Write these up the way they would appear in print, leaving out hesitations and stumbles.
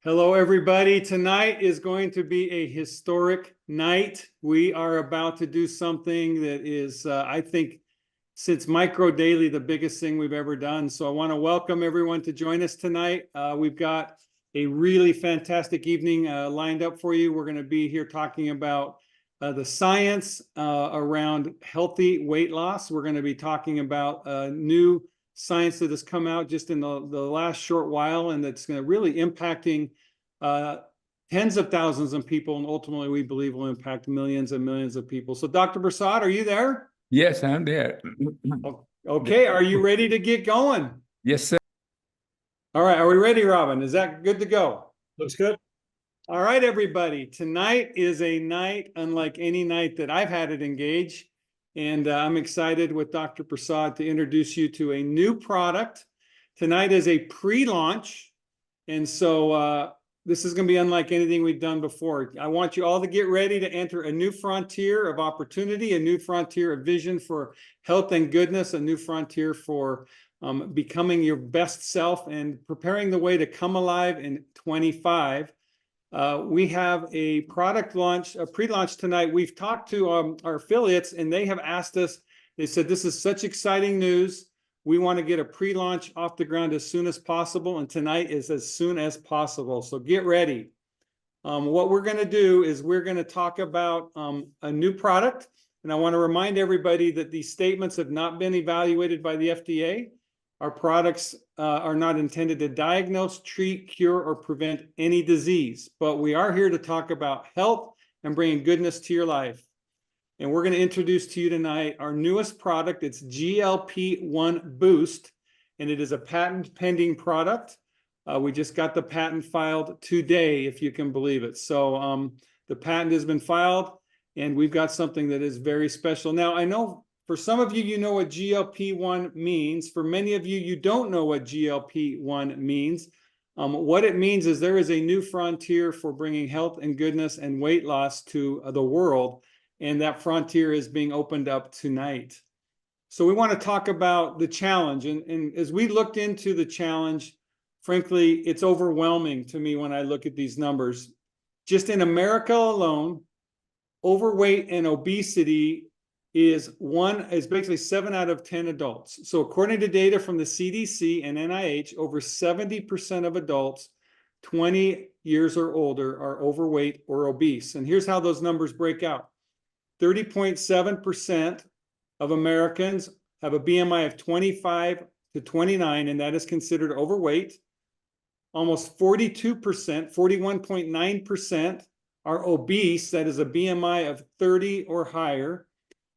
Hello, everybody. Tonight is going to be a historic night. We are about to do something that is, I think, since Micro Daily, the biggest thing we've ever done. So I want to welcome everyone to join us tonight. We've got a really fantastic evening lined up for you. We're going to be here talking about the science around healthy weight loss. We're going to be talking about new science that has come out just in the last short while, and that's going to really impacting tens of thousands of people, and ultimately we believe will impact millions and millions of people. So Dr. Prasad, are you there? Yes, I'm there. Okay, are you ready to get going? Yes, sir. All right, are we ready, Robin? Is that good to go? Looks good. All right, everybody. Tonight is a night unlike any night that I've had at Engage. And I'm excited with Dr. Prasad to introduce you to a new product. Tonight is a pre-launch. And so this is going to be unlike anything we've done before. I want you all to get ready to enter a new frontier of opportunity, a new frontier of vision for health and goodness, a new frontier for becoming your best self and preparing the way to come alive in 25. We have a product launch, a pre-launch tonight. We've talked to our affiliates, and they have asked us, they said, this is such exciting news. We want to get a pre-launch off the ground as soon as possible, and tonight is as soon as possible. So get ready. What we're going to do is we're going to talk about a new product, and I want to remind everybody that these statements have not been evaluated by the FDA. Our products are not intended to diagnose, treat, cure, or prevent any disease, but we are here to talk about health and bringing goodness to your life. And we're going to introduce to you tonight our newest product. It's GLP-1 Boost, and it is a patent pending product. We just got the patent filed today, if you can believe it. So the patent has been filed, and we've got something that is very special. Now, I know for some of you, you know what GLP-1 means. For many of you, you don't know what GLP-1 means. What it means is there is a new frontier for bringing health and goodness and weight loss to the world, and that frontier is being opened up tonight. So we want to talk about the challenge, and as we looked into the challenge, frankly, it's overwhelming to me when I look at these numbers. Just in America alone, overweight and obesity is basically 7 out of 10 adults. So according to data from the CDC and NIH, over 70% of adults 20 years or older are overweight or obese. And here's how those numbers break out. 30.7% of Americans have a BMI of 25 to 29, and that is considered overweight. Almost 42%, 41.9% are obese, that is a BMI of 30 or higher.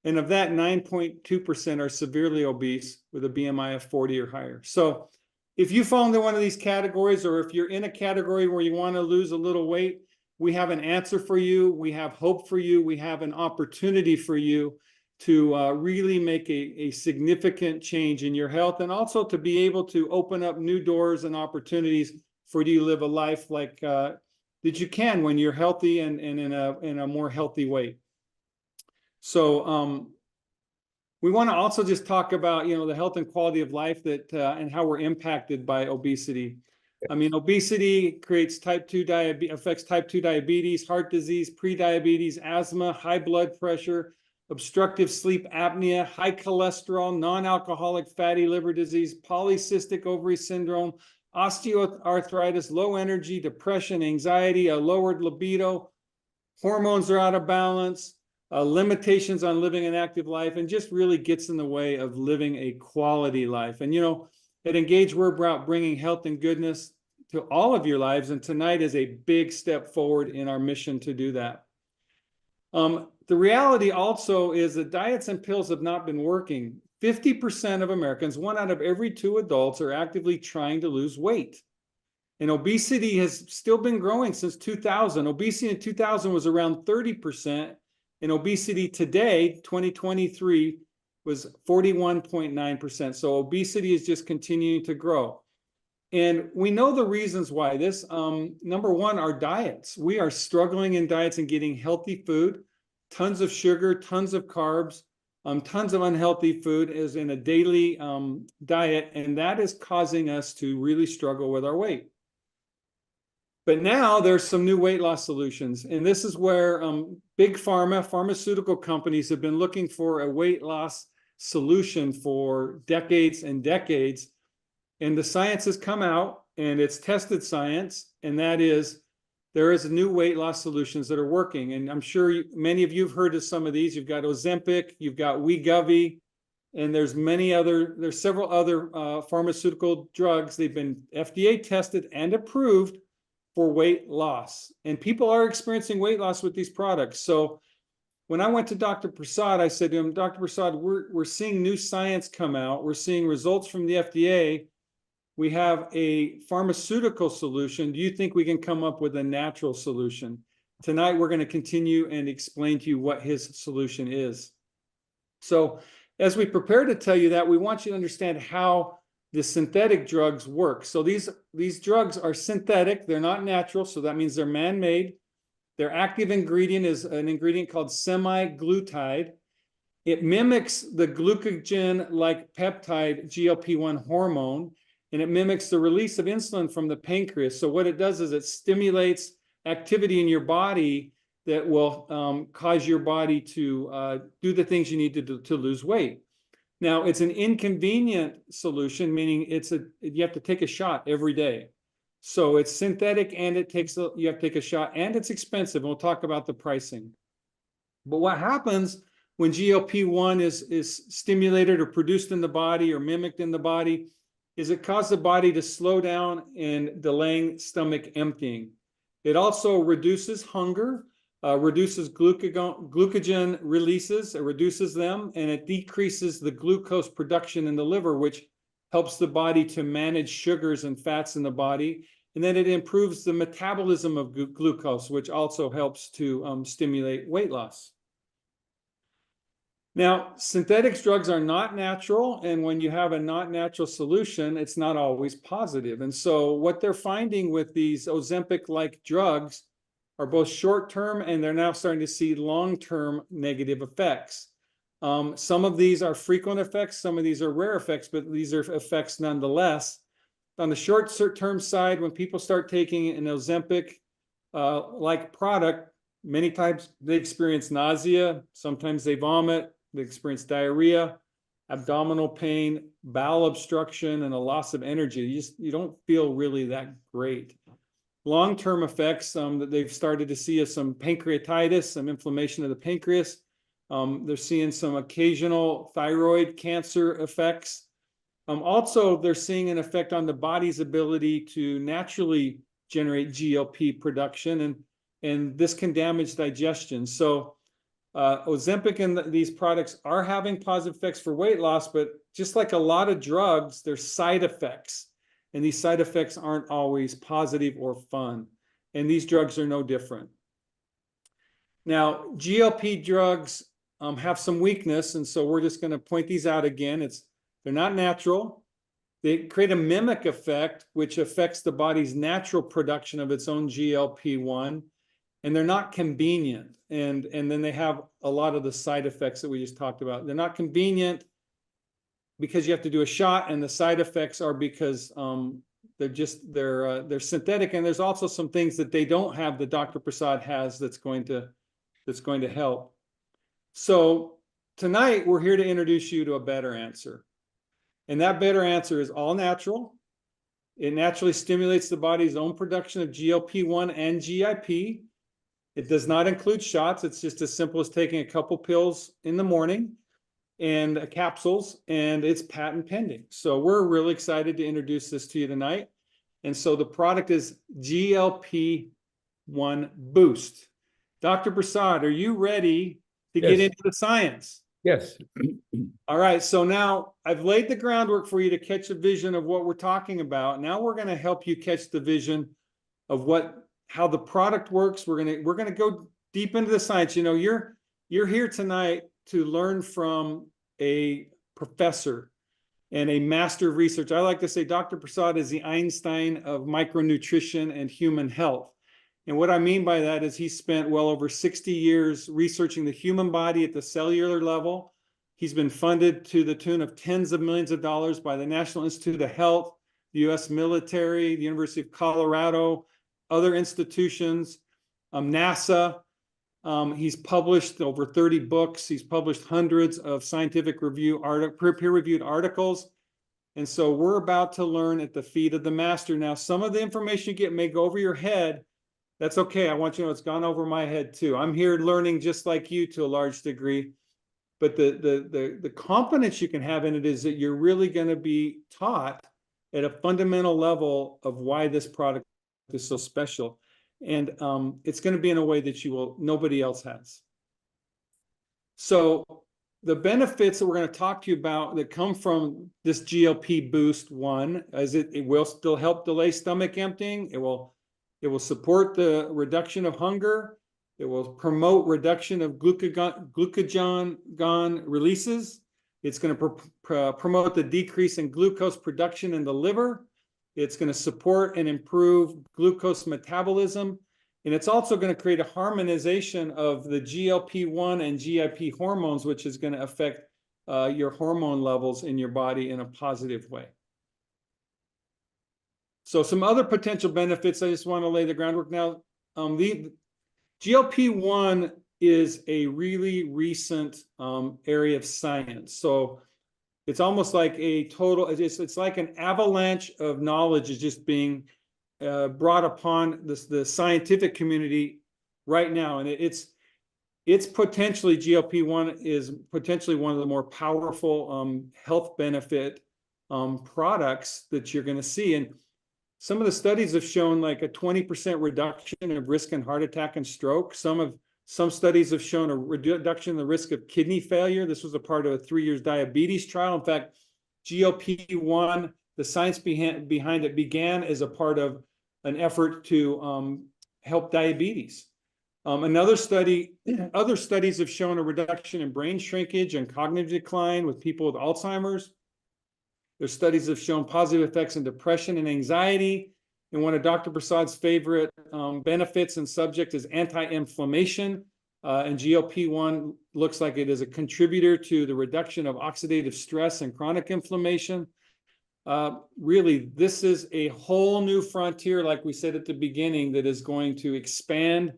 And of that, 9.2% are severely obese with a BMI of 40 or higher. So if you fall into one of these categories, or if you're in a category where you want to lose a little weight, we have an answer for you. We have hope for you. We have an opportunity for you to really make a significant change in your health, and also to be able to open up new doors and opportunities for you to live a life like that you can when you're healthy and in a more healthy way. So we want to also just talk about, the health and quality of life that and how we're impacted by obesity. I mean, obesity creates affects type 2 diabetes, heart disease, prediabetes, asthma, high blood pressure, obstructive sleep apnea, high cholesterol, non-alcoholic fatty liver disease, polycystic ovary syndrome, osteoarthritis, low energy, depression, anxiety, a lowered libido, hormones are out of balance, limitations on living an active life, and just really gets in the way of living a quality life. And, at Engage, we're about bringing health and goodness to all of your lives, and tonight is a big step forward in our mission to do that. The reality also is that diets and pills have not been working. 50% of Americans, 1 out of every 2 adults, are actively trying to lose weight. And obesity has still been growing since 2000. Obesity in 2000 was around 30%, and obesity today, 2023, was 41.9%. So obesity is just continuing to grow. And we know the reasons why this. Number one, our diets. We are struggling in diets and getting healthy food, tons of sugar, tons of carbs, tons of unhealthy food is in a daily diet, and that is causing us to really struggle with our weight. But now there's some new weight loss solutions. And this is where big pharmaceutical companies have been looking for a weight loss solution for decades and decades. And the science has come out, and it's tested science, and that is there is new weight loss solutions that are working. And I'm sure many of you have heard of some of these. You've got Ozempic, you've got Wegovy, and there's several other pharmaceutical drugs. They've been FDA tested and approved for weight loss. And people are experiencing weight loss with these products. So when I went to Dr. Prasad, I said to him, Dr. Prasad, we're seeing new science come out. We're seeing results from the FDA. We have a pharmaceutical solution. Do you think we can come up with a natural solution? Tonight, we're going to continue and explain to you what his solution is. So as we prepare to tell you that, we want you to understand how the synthetic drugs work. So these drugs are synthetic. They're not natural. So that means they're man-made. Their active ingredient is an ingredient called semaglutide. It mimics the glucagon-like peptide GLP-1 hormone, and it mimics the release of insulin from the pancreas. So what it does is it stimulates activity in your body that will cause your body to do the things you need to do to lose weight. Now, it's an inconvenient solution, meaning you have to take a shot every day. So it's synthetic, and you have to take a shot, and it's expensive. And we'll talk about the pricing. But what happens when GLP-1 is stimulated or produced in the body or mimicked in the body is it causes the body to slow down and delaying stomach emptying. It also reduces hunger, reduces glucagon releases, it reduces them, and it decreases the glucose production in the liver, which helps the body to manage sugars and fats in the body. And then it improves the metabolism of glucose, which also helps to stimulate weight loss. Now, synthetic drugs are not natural, and when you have a not natural solution, it's not always positive. And so what they're finding with these Ozempic-like drugs are both short-term, and they're now starting to see long-term negative effects. Some of these are frequent effects, some of these are rare effects, but these are effects nonetheless. On the short-term side, when people start taking an Ozempic-like product, many times they experience nausea, sometimes they vomit, they experience diarrhea, abdominal pain, bowel obstruction, and a loss of energy. You don't feel really that great. Long-term effects that they've started to see is some pancreatitis, some inflammation of the pancreas. They're seeing some occasional thyroid cancer effects. Also, they're seeing an effect on the body's ability to naturally generate GLP production, and this can damage digestion. So Ozempic and these products are having positive effects for weight loss, but just like a lot of drugs, there's side effects. And these side effects aren't always positive or fun. And these drugs are no different. Now, GLP drugs have some weakness, and so we're just going to point these out again. They're not natural. They create a mimic effect, which affects the body's natural production of its own GLP-1, and they're not convenient. And then they have a lot of the side effects that we just talked about. They're not convenient because you have to do a shot, and the side effects are because they're synthetic, and there's also some things that they don't have that Dr. Prasad has that's going to help. So tonight we're here to introduce you to a better answer. And that better answer is all natural. It naturally stimulates the body's own production of GLP-1 and GIP. It does not include shots. It's just as simple as taking a couple pills in the morning and capsules, and it's patent pending. So we're really excited to introduce this to you tonight. And so the product is GLP-1 Boost. Dr. Prasad, are you ready to get into the science? Yes. All right. So now I've laid the groundwork for you to catch a vision of what we're talking about. Now we're going to help you catch the vision of how the product works. We're going to go deep into the science. You know, you're here tonight to learn from a professor and a master of research. I like to say Dr. Prasad is the Einstein of micronutrition and human health. And what I mean by that is he spent well over 60 years researching the human body at the cellular level. He's been funded to the tune of tens of millions of dollars by the National Institute of Health, the U.S. military, the University of Colorado, other institutions, NASA. He's published over 30 books. He's published hundreds of scientific peer-reviewed articles. And so we're about to learn at the feet of the master. Now, some of the information you get may go over your head. That's okay. I want you to know it's gone over my head too. I'm here learning just like you to a large degree. But the confidence you can have in it is that you're really going to be taught at a fundamental level of why this product is so special. And it's going to be in a way that nobody else has. So the benefits that we're going to talk to you about that come from this GLP Boost, one, as it will still help delay stomach emptying. It will support the reduction of hunger. It will promote reduction of glucagon releases. It's going to promote the decrease in glucose production in the liver. It's going to support and improve glucose metabolism. And it's also going to create a harmonization of the GLP-1 and GIP hormones, which is going to affect your hormone levels in your body in a positive way. So some other potential benefits, I just want to lay the groundwork now. The GLP-1 is a really recent area of science. So it's almost like it's like an avalanche of knowledge is just being brought upon the scientific community right now. And it's potentially, GLP-1 is potentially one of the more powerful health benefit products that you're going to see. And some of the studies have shown like a 20% reduction of risk in heart attack and stroke. Some studies have shown a reduction in the risk of kidney failure. This was a part of a 3-year diabetes trial. In fact, GLP-1, the science behind it began as a part of an effort to help diabetes. Other studies have shown a reduction in brain shrinkage and cognitive decline with people with Alzheimer's. There's studies have shown positive effects in depression and anxiety. And one of Dr. Prasad's favorite benefits and subject is anti-inflammation. And GLP-1 looks like it is a contributor to the reduction of oxidative stress and chronic inflammation. Really, this is a whole new frontier, like we said at the beginning, that is going to expand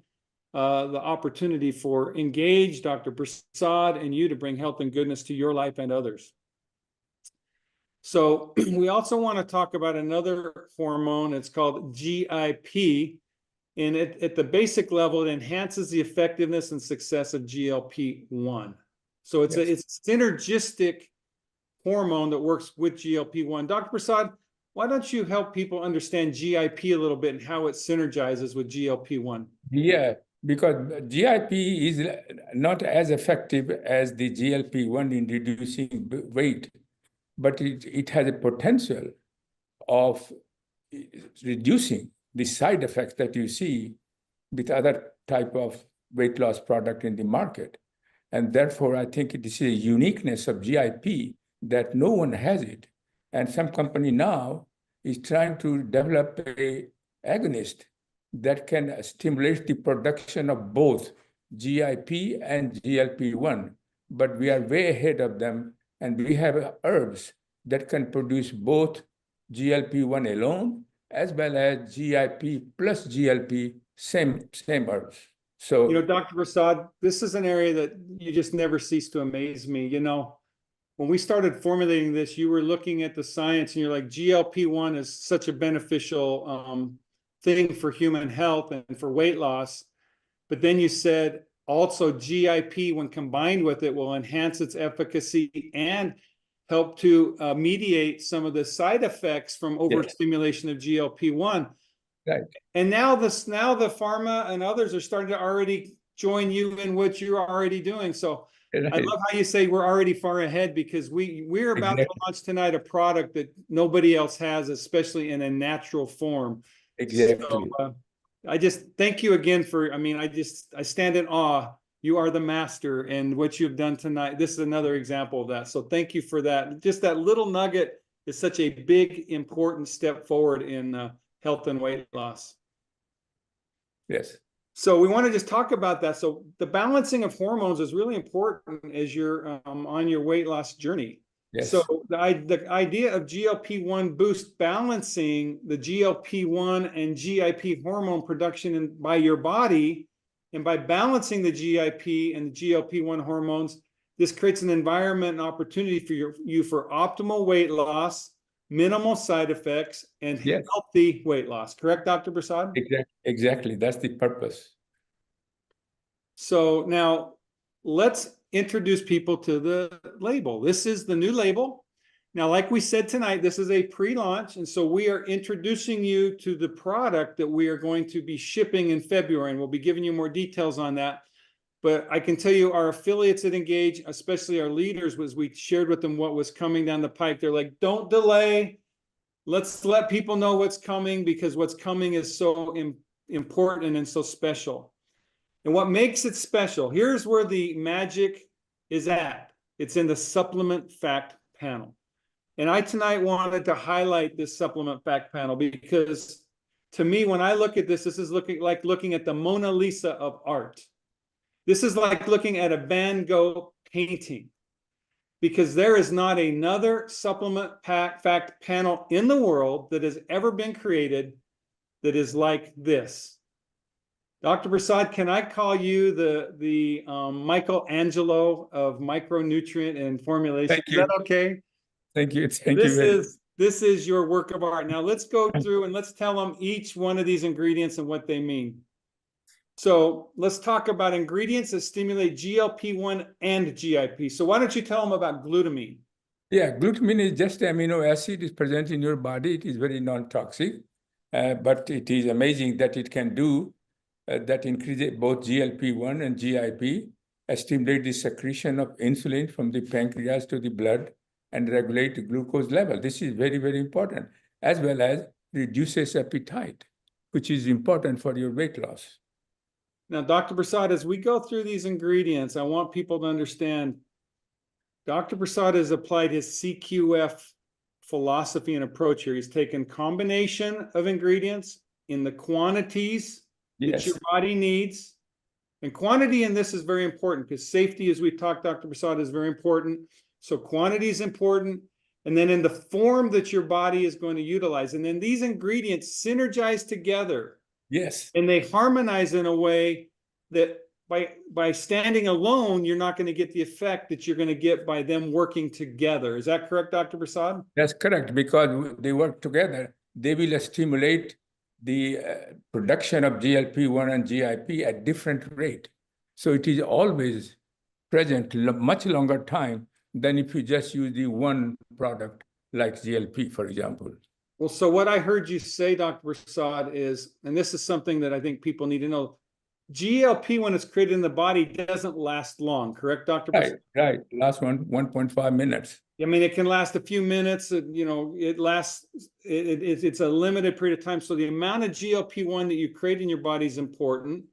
the opportunity for Engage, Dr. Prasad, and you to bring health and goodness to your life and others. So we also want to talk about another hormone. It's called GIP. And at the basic level, it enhances the effectiveness and success of GLP-1. So it's a synergistic hormone that works with GLP-1. Dr. Prasad, why don't you help people understand GIP a little bit and how it synergizes with GLP-1? Yeah, because GIP is not as effective as the GLP-1 in reducing weight, but it has a potential of reducing the side effects that you see with other type of weight loss product in the market. And therefore, I think this is a uniqueness of GIP that no one has it. And some company now is trying to develop a agonist that can stimulate the production of both GIP and GLP-1. But we are way ahead of them, and we have herbs that can produce both GLP-1 alone as well as GIP plus GLP, same herbs. So, Dr. Prasad, this is an area that you just never cease to amaze me. When we started formulating this, you were looking at the science and you're like, GLP-1 is such a beneficial thing for human health and for weight loss. But then you said also GIP, when combined with it, will enhance its efficacy and help to mediate some of the side effects from overstimulation of GLP-1. Right. And now the pharma and others are starting to already join you in what you're already doing. So I love how you say we're already far ahead, because we're about to launch tonight a product that nobody else has, especially in a natural form. Exactly. So, I just thank you again for, I stand in awe. You are the master, and what you've done tonight, this is another example of that. So thank you for that. Just that little nugget is such a big, important step forward in health and weight loss. Yes. So we want to just talk about that. So the balancing of hormones is really important as you're on your weight loss journey. So Yes. the idea of GLP-1 boost balancing the GLP-1 and GIP hormone production by your body, and by balancing the GIP and the GLP-1 hormones, this creates an environment and opportunity for you for optimal weight loss, minimal side effects, and Yes. healthy weight loss. Correct, Dr. Prasad? Exactly. That's the purpose. So now let's introduce people to the label. This is the new label. Now, like we said tonight, this is a pre-launch, and so we are introducing you to the product that we are going to be shipping in February, and we'll be giving you more details on that. But I can tell you our affiliates at Engage, especially our leaders, was we shared with them what was coming down the pike. They're like, don't delay. Let's let people know what's coming, because what's coming is so important and so special. And what makes it special, here's where the magic is at. It's in the supplement fact panel. And I tonight wanted to highlight this supplement fact panel because to me, when I look at this, this is looking at the Mona Lisa of art. This is like looking at a Van Gogh painting, because there is not another supplement fact panel in the world that has ever been created that is like this. Dr. Prasad, can I call you the Michelangelo of micronutrient and formulation? Thank you. Is that okay? Thank you. Thank you. This is your work of art. Now let's go through and let's tell them each one of these ingredients and what they mean. So let's talk about ingredients that stimulate GLP-1 and GIP. So why don't you tell them about glutamine? Yeah, glutamine is just amino acid. It's present in your body. It is very non-toxic, but it is amazing that it can do that increases both GLP-1 and GIP, stimulate the secretion of insulin from the pancreas to the blood and regulate the glucose level. This is very, very important, as well as reduces appetite, which is important for your weight loss. Now, Dr. Prasad, as we go through these ingredients, I want people to understand Dr. Prasad has applied his CQF philosophy and approach here. He's taken combination of ingredients in the quantities that your body needs. And quantity in this is very important because safety, as we talked, Dr. Prasad, is very important. So quantity is important. And then in the form that your body is going to utilize. And then these ingredients synergize together. Yes. And they harmonize in a way that by standing alone, you're not going to get the effect that you're going to get by them working together. Is that correct, Dr. Prasad? That's correct, because they work together. They will stimulate the production of GLP-1 and GIP at different rate. So it is always present much longer time than if you just use the one product like GLP, for example. Well, so what I heard you say, Dr. Prasad, is, and this is something that I think people need to know, GLP, when it's created in the body, doesn't last long, correct, Dr. Prasad? Right. Last 1.5 minutes. I mean, it can last a few minutes. You know, it lasts. It's a limited period of time. So the amount of GLP-1 that you create in your body is important,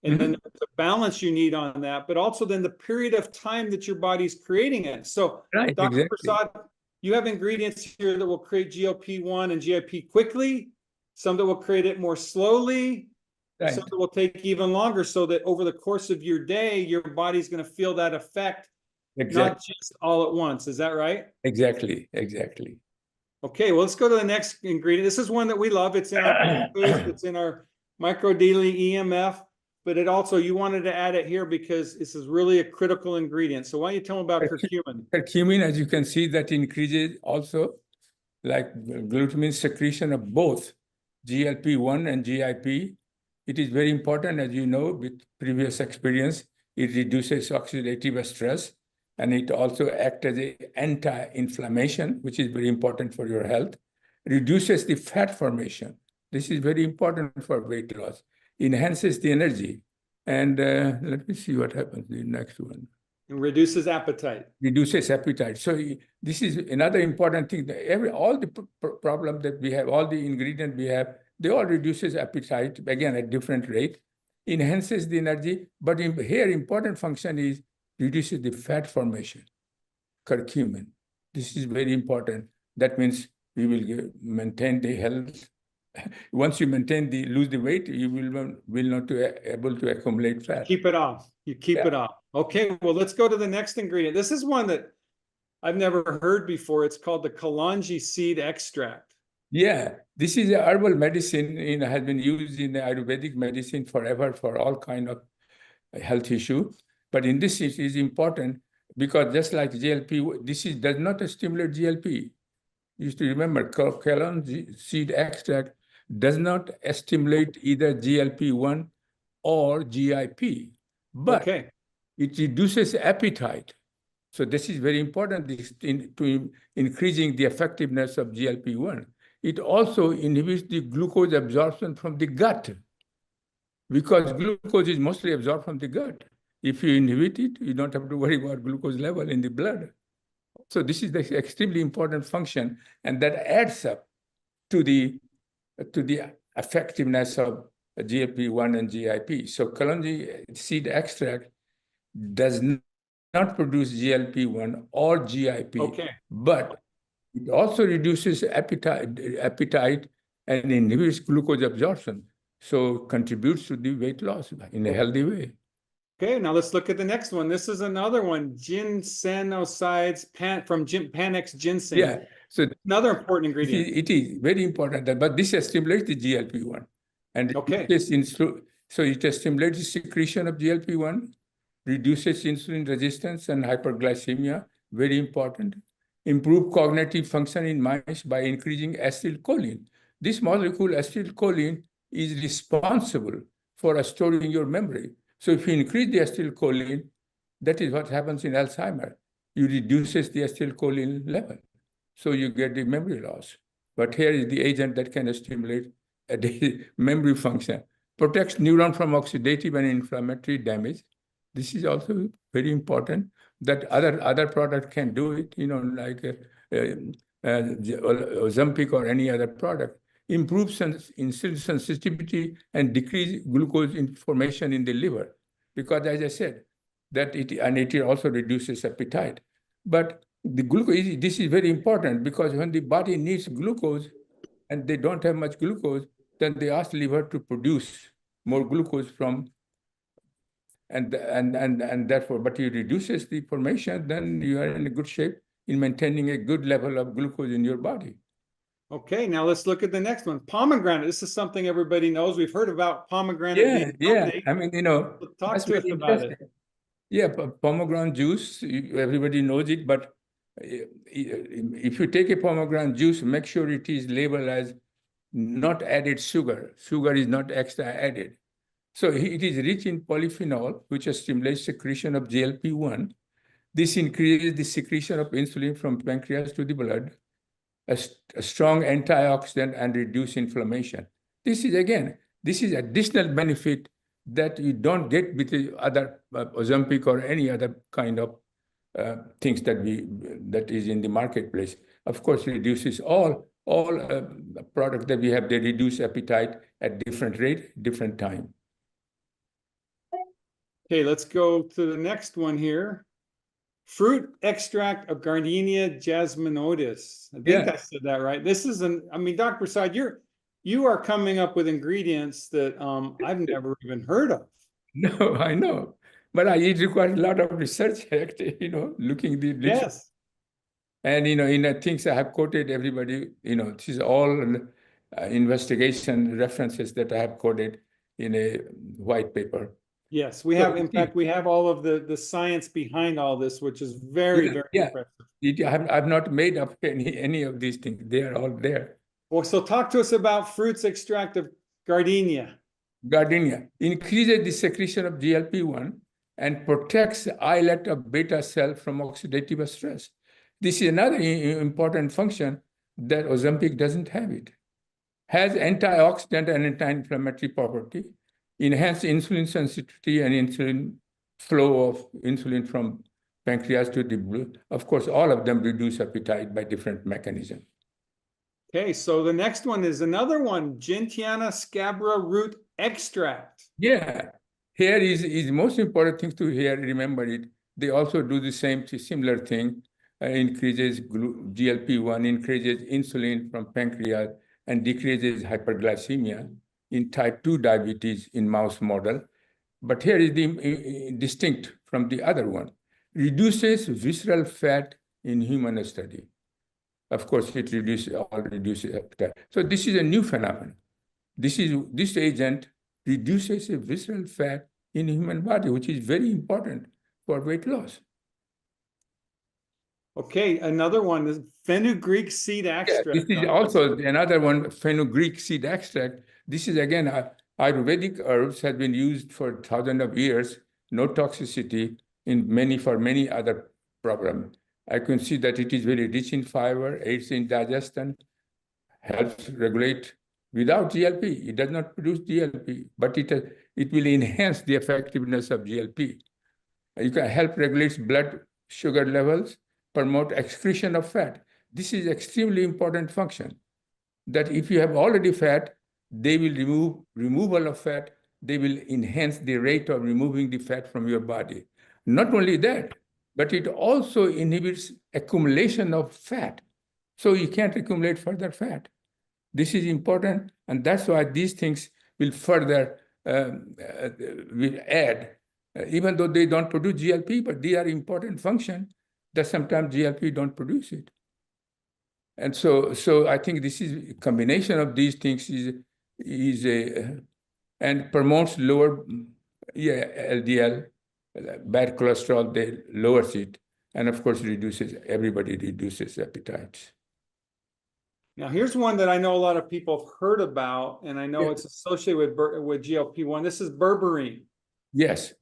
and then the balance you need on that, but also then the period of time that your body's creating it. So, Dr. Prasad, you have ingredients here that will create GLP-1 and GIP quickly. Some that will create it more slowly. Some that will take even longer. So that over the course of your day, your body's going to feel that effect. Not just all at once. Is that right? Exactly. Okay, well, let's go to the next ingredient. This is one that we love. It's in our boost. It's in our micro daily EMF, but it also, you wanted to add it here because this is really a critical ingredient. So why don't you tell them about curcumin? Curcumin, as you can see, that increases also like glutamine secretion of both GLP-1 and GIP. It is very important, as you know, with previous experience, it reduces oxidative stress. And it also acts as an anti-inflammation, which is very important for your health. Reduces the fat formation. This is very important for weight loss. Enhances the energy. And let me see what happens in the next one. And reduces appetite. Reduces appetite. So this is another important thing. All the problem that we have, all the ingredients we have, they all reduces appetite, again, at different rate. Enhances the energy. But here, important function is reduces the fat formation, curcumin. This is very important. That means we will maintain the health. Once you lose the weight, you will not be able to accumulate fat. Keep it off. You keep it off. Okay, well, let's go to the next ingredient. This is one that I've never heard before. It's called the Kalonji seed extract. Yeah, this is a herbal medicine, has been used in Ayurvedic medicine forever for all kind of health issue. But in this, it is important because just like GLP, does not stimulate GLP. You used to remember, Kalonji seed extract does not stimulate either GLP-1 or GIP, but Okay. it reduces appetite. So this is very important to increasing the effectiveness of GLP-1. It also inhibits the glucose absorption from the gut, because glucose is mostly absorbed from the gut. If you inhibit it, you don't have to worry about glucose level in the blood. So this is the extremely important function, and that adds up to the effectiveness of GLP-1 and GIP. So Kalonji seed extract does not produce GLP-1 or GIP, Okay. but it also reduces appetite and inhibits glucose absorption. So contributes to the weight loss in a healthy way. Okay, now let's look at the next one. This is another one, ginsenosides from Panax ginseng. Yeah, so another important ingredient. it is very important, but this stimulates the GLP-1. And Okay. so it stimulates the secretion of GLP-1, reduces insulin resistance and hyperglycemia, very important. Improve cognitive function in mice by increasing acetylcholine. This molecule, acetylcholine, is responsible for storing your memory. So if you increase the acetylcholine, that is what happens in Alzheimer's. You reduces the acetylcholine level, so you get the memory loss. But here is the agent that can stimulate the memory function, protects neuron from oxidative and inflammatory damage. This is also very important, that other product can do it, like Ozempic or any other product. Improves insulin sensitivity and decrease glucose formation in the liver, because as I said, it also reduces appetite. But the glucose, this is very important, because when the body needs glucose and they don't have much glucose, then they ask liver to produce more glucose from, and therefore, but it reduces the formation, then you are in a good shape in maintaining a good level of glucose in your body. Okay, now let's look at the next one. Pomegranate. This is something everybody knows. We've heard about pomegranate being healthy. I mean, Talk to us about it. Yeah, pomegranate juice, everybody knows it, but if you take a pomegranate juice, make sure it is labeled as not added sugar. Sugar is not extra added. So it is rich in polyphenol, which stimulates secretion of GLP-1. This increases the secretion of insulin from pancreas to the blood, a strong antioxidant, and reduce inflammation. This is additional benefit that you don't get with the other Ozempic or any other kind of things that is in the marketplace. Of course, reduces all products that we have. They reduce appetite at different rate, different time. Okay, let's go to the next one here. Fruit extract of Gardenia jasminoides. I think I said that right. This is Dr. Prasad, you are coming up with ingredients that I've never even heard of. No, I know, but it requires a lot of research, looking at the literature. Yes. And, in the things I have quoted everybody, this is all investigation references that I have quoted in a white paper. Yes, we have. In fact, we have all of the science behind all this, which is very impressive. I've not made up any of these things. They are all there. Well, so talk to us about fruits extract of Gardenia. Gardenia increases the secretion of GLP-1 and protects the islet of beta cell from oxidative stress. This is another important function that Ozempic doesn't have. It has antioxidant and anti-inflammatory property, enhance insulin sensitivity and insulin flow of insulin from pancreas to the blood. Of course, all of them reduce appetite by different mechanisms. Okay, so the next one is another one, Gentiana scabra root extract. Yeah, here is the most important thing to remember it. They also do the similar thing, increases GLP-1, increases insulin from pancreas, and decreases hyperglycemia in type 2 diabetes in mouse model. But here is the distinct from the other one. Reduces visceral fat in human study. Of course, it reduces appetite. So this is a new phenomenon. This agent reduces a visceral fat in human body, which is very important for weight loss. Okay, another one is fenugreek seed Yeah, extract. this is also another one, fenugreek seed extract. This is again, Ayurvedic herbs has been used for thousands of years, no toxicity for many other problems. I can see that it is very rich in fiber, aids in digestion, helps regulate without GLP. It does not produce GLP, but it will enhance the effectiveness of GLP. You can help regulate blood sugar levels, promote excretion of fat. This is extremely important function, that if you have already fat, they will remove removal of fat. They will enhance the rate of removing the fat from your body. Not only that, but it also inhibits accumulation of fat. So you can't accumulate further fat. This is important, and that's why these things will further will add, even though they don't produce GLP, but they are important function that sometimes GLP don't produce it. And so I think this is a combination of these things is and promotes lower LDL, bad cholesterol, they lowers it, and of course everybody reduces appetite. Now, here's one that I know a lot of people have heard about, and I know it's associated with GLP-1. This is berberine. Yes.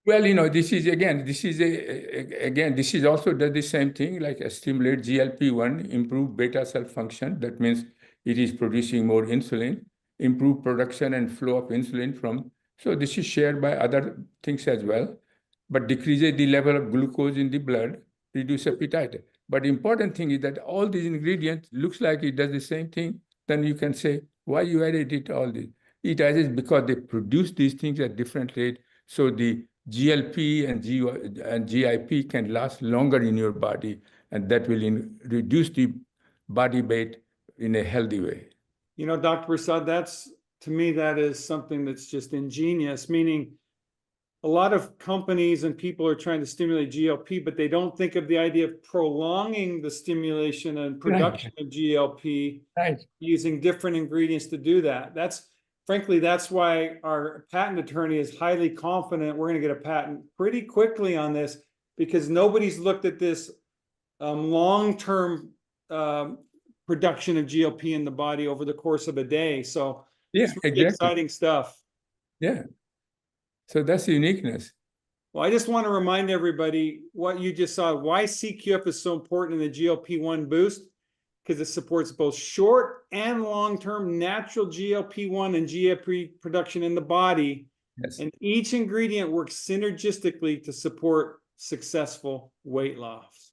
Well, this is also does the same thing, like stimulate GLP-1, improve beta cell function. That means it is producing more insulin, improve production and flow of insulin so this is shared by other things as well, but decreases the level of glucose in the blood, reduce appetite. But important thing is that all these ingredients looks like it does the same thing. Then you can say, why you added it all this? It is because they produce these things at different rate. So the GLP and GIP can last longer in your body, and that will reduce the body weight in a healthy way. Dr. Prasad, to me, that is something that's just ingenious, meaning a lot of companies and people are trying to stimulate GLP, but they don't think of the idea of prolonging the stimulation and production of GLP using different ingredients to do that. Frankly, that's why our patent attorney is highly confident we're going to get a patent pretty quickly on this, because nobody's looked at this long-term production of GLP in the body over the course of a day. So it's really exciting stuff. Yeah. So that's the uniqueness. Well, I just want to remind everybody what you just saw, why CQF is so important in the GLP-1 boost, because it supports both short and long-term natural GLP-1 and GIP production in the body. Yes. And each ingredient works synergistically to support successful weight loss.